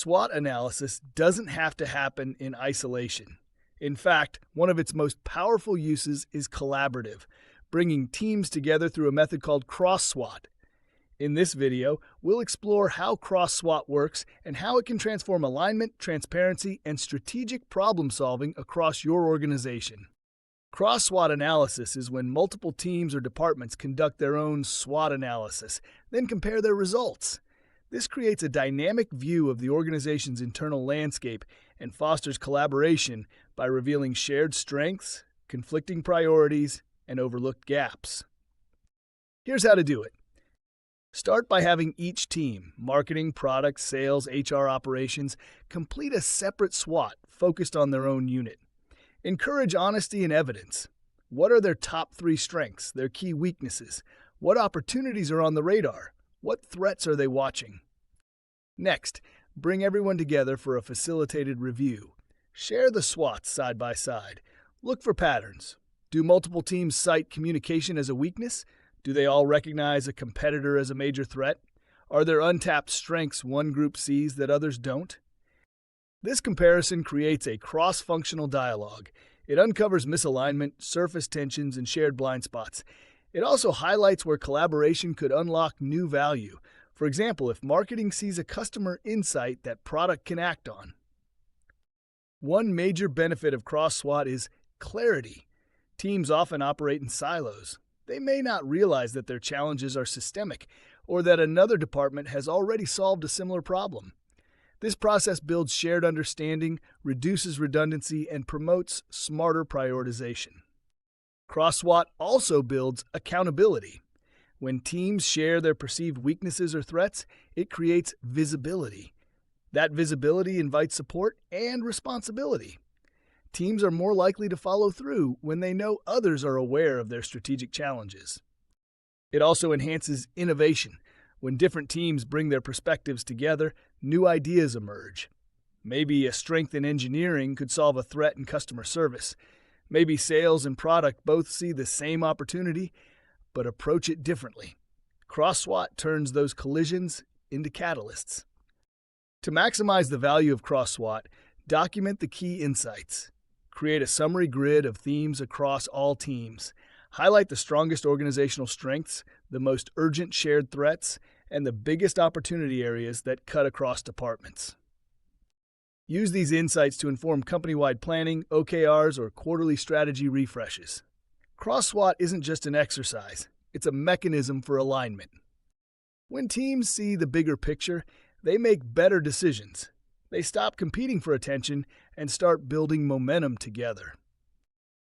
SWOT analysis doesn't have to happen in isolation. In fact, one of its most powerful uses is collaborative, bringing teams together through a method called cross-SWOT. In this video, we'll explore how cross-SWOT works and how it can transform alignment, transparency, and strategic problem-solving across your organization. Cross-SWOT analysis is when multiple teams or departments conduct their own SWOT analysis, then compare their results. This creates a dynamic view of the organization's internal landscape and fosters collaboration by revealing shared strengths, conflicting priorities, and overlooked gaps. Here's how to do it. Start by having each team, marketing, product, sales, HR operations, complete a separate SWOT focused on their own unit. Encourage honesty and evidence. What are their top 3 strengths, their key weaknesses? What opportunities are on the radar? What threats are they watching? Next, bring everyone together for a facilitated review. Share the SWOTs side by side. Look for patterns. Do multiple teams cite communication as a weakness? Do they all recognize a competitor as a major threat? Are there untapped strengths one group sees that others don't? This comparison creates a cross-functional dialogue. It uncovers misalignment, surface tensions, and shared blind spots. It also highlights where collaboration could unlock new value. For example, if marketing sees a customer insight that product can act on. One major benefit of cross-SWOT is clarity. Teams often operate in silos. They may not realize that their challenges are systemic or that another department has already solved a similar problem. This process builds shared understanding, reduces redundancy, and promotes smarter prioritization. Cross-SWOT also builds accountability. When teams share their perceived weaknesses or threats, it creates visibility. That visibility invites support and responsibility. Teams are more likely to follow through when they know others are aware of their strategic challenges. It also enhances innovation. When different teams bring their perspectives together, new ideas emerge. Maybe a strength in engineering could solve a threat in customer service. Maybe sales and product both see the same opportunity, but approach it differently. Cross-SWOT turns those collisions into catalysts. To maximize the value of cross-SWOT, document the key insights. Create a summary grid of themes across all teams. Highlight the strongest organizational strengths, the most urgent shared threats, and the biggest opportunity areas that cut across departments. Use these insights to inform company-wide planning, OKRs, or quarterly strategy refreshes. Cross-SWOT isn't just an exercise, it's a mechanism for alignment. When teams see the bigger picture, they make better decisions. They stop competing for attention and start building momentum together.